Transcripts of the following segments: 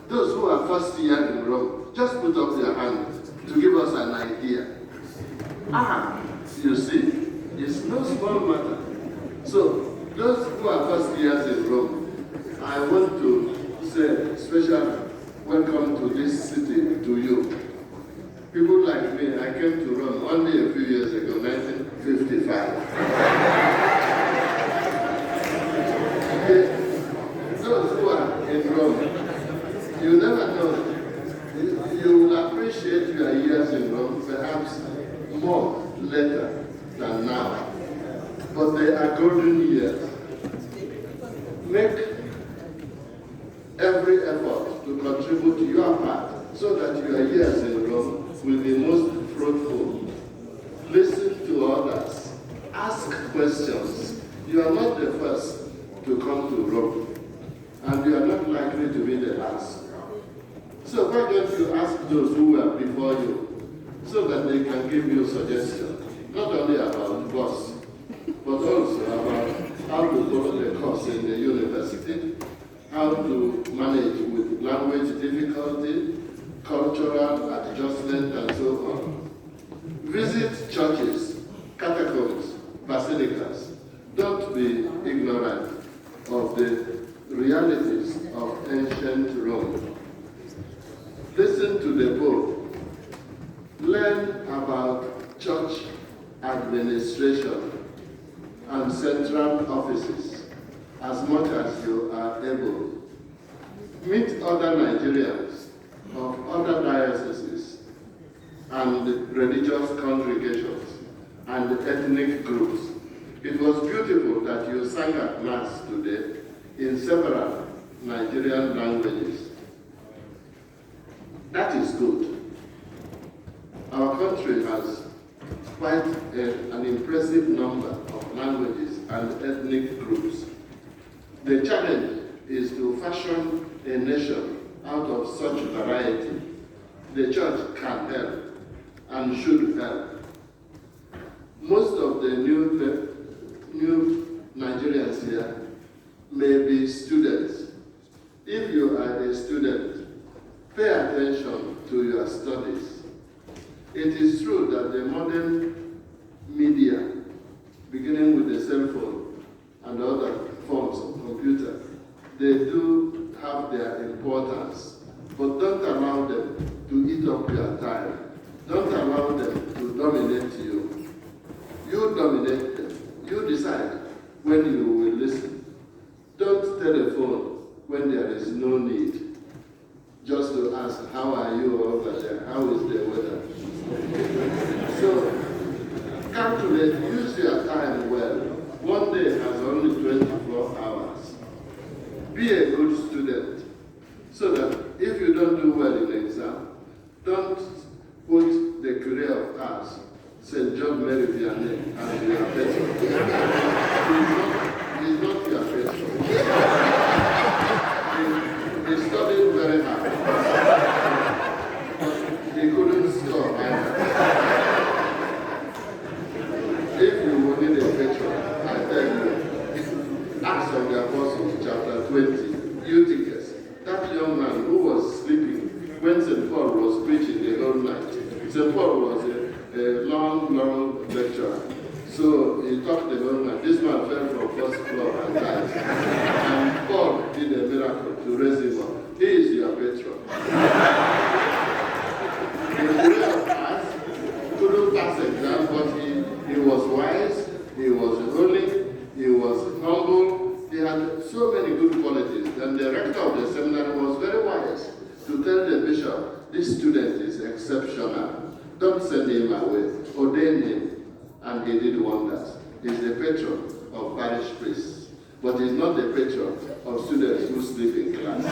Those who are first year in Rome, just put up their hand to give us an idea. You see, it's no small matter. So, those who are first years in Rome, I want to say special welcome to this city, to you. People like me, I came to Rome only a few years ago, 1955. Those who are in Rome, you never know. You will appreciate your years in Rome, perhaps more later than now. But they are golden years. Make every effort to contribute your part so that your years in Rome will be most fruitful. Listen to others. Ask questions. You are not the first to come to Rome, and you are not likely to be the last. So why don't you ask those who were before you so that they can give you suggestions, not only about bus, but also about how to follow the course in the university, how to manage with language difficulty, cultural adjustment, and so on. Visit churches, catacombs, basilicas. Don't be ignorant of the realities of ancient Rome. Listen to the Pope. Learn about church administration and central offices as much as you are able. Meet other Nigerians of other dioceses and religious congregations and ethnic groups. It was beautiful that you sang at Mass today in several Nigerian languages. That is good. Our country has quite an impressive number of languages and ethnic groups. The challenge is to fashion a nation out of such variety. The church can help and should help. Most of the new Nigerians here may be students. If you are a student, pay attention to your studies. It is true that the modern media, beginning with the cell phone and other forms of computer, they do have their importance, but don't allow them to eat up your time. Don't allow them to dominate you. You dominate them. You decide when you will listen. Don't telephone when there is no need, just to ask, how are you over there? How is the weather? So, calculate, use your time well. One day has only 24 hours. Be a good student, so that if you don't do well in exam, don't put the career of ours, St. John Mary Vianney, as your patron. He's not your patron. He studied very hard. He couldn't score either. If you need a patron, I tell you, Acts of the Apostles, chapter 20, Eutychus, that young man who was sleeping when St. Paul was preaching the whole night. St. Paul was a long lecturer. So he talked the whole night. This man fell from first floor and died. And Paul did a miracle to raise him up. He is your patron. He couldn't pass exam, but he was wise, he was holy, he was humble. He had so many good qualities. And the rector of the seminary was very wise to tell the bishop, this student is exceptional. Don't send him away. Ordain him. And he did wonders. He's the patron of parish priests. But he's not the patron of students who sleep in class.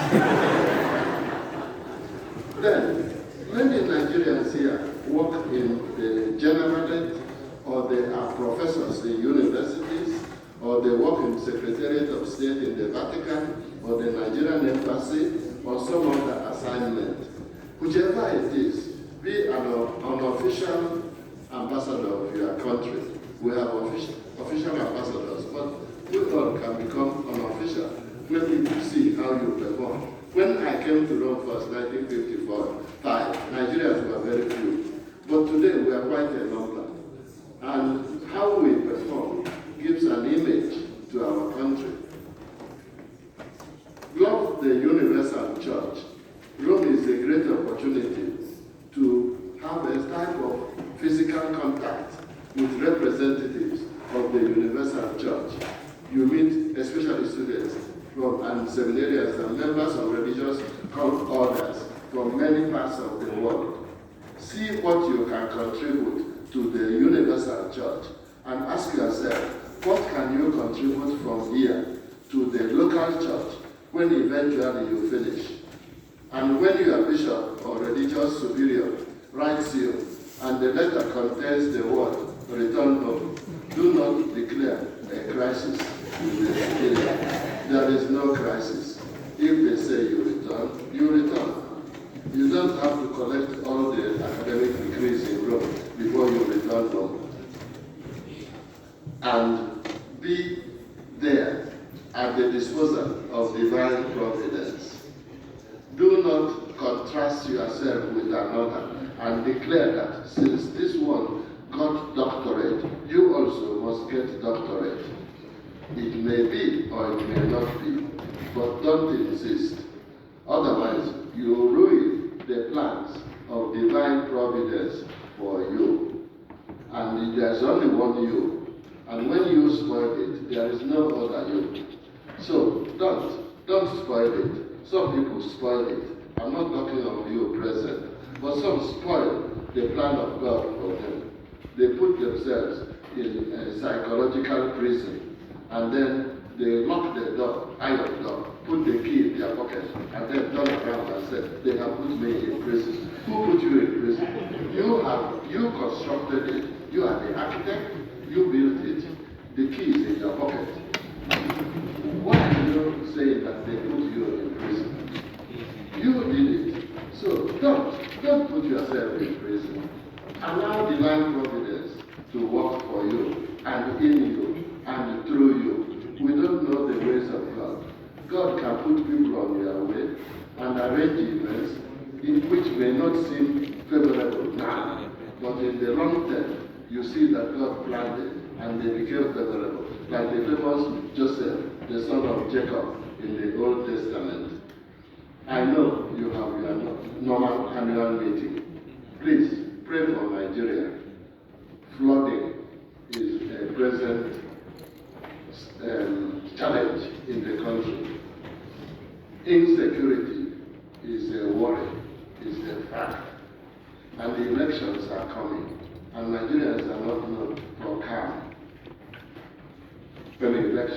Then, many Nigerians here work in the generalate, or they are professors in universities, or they work in the Secretariat of State in the Vatican, or the Nigerian Embassy, or some other assignment. Whichever it is, be an unofficial ambassador of your country. We have official ambassadors, but we all can become unofficial. Maybe to see how you perform. When I came to Rome first, 1955, Nigerians were very few. But today we are quite a number. And how we perform gives an image to our country. Love the universal church. Rome is a great opportunity to have a type of physical contact with representatives of the universal church. You meet especially students and seminarians and members of religious orders from many parts of the world. See what you can contribute to the universal church and ask yourself, what can you contribute from here to the local church when eventually you finish? And when your bishop or religious superior writes you and the letter contains the word return home, do not declare a crisis in the area. There is no crisis. If they say you return, you return. You don't have to collect all the academic degrees in Rome before you return home. And be there at the disposal of divine providence. Do not contrast yourself with another and declare that since this one got doctorate, you also must get doctorate. It may be or it may not be, but don't insist. Otherwise, you will ruin the plans of divine providence for you. And there's only one you. And when you spoil it, there is no other you. So don't spoil it. Some people spoil it. I'm not talking of you present, but some spoil the plan of God for them. They put themselves in a psychological prison, and then they lock the door, iron door, put the key in their pocket, and then turn around and say, they have put me in prison. Who put you in prison? You constructed it. You are the architect. You built it. The key is in your pocket. Why are you saying that they put you in prison? You did it. So don't put yourself in prison. Allow divine providence to work for you and in you and through you. We don't know the ways of God. God can put people on your way and arrange events in which may not seem favorable now, but in the long term, you see that God planned it and they became favorable. Like the famous Joseph, the son of Jacob in the Old Testament. I know you have your normal annual meeting. Please pray for Nigeria. Flooding is a present challenge in the country. Insecurity is a worry, is a fact. And the elections are coming. And Nigerians are not known for calm. When the elections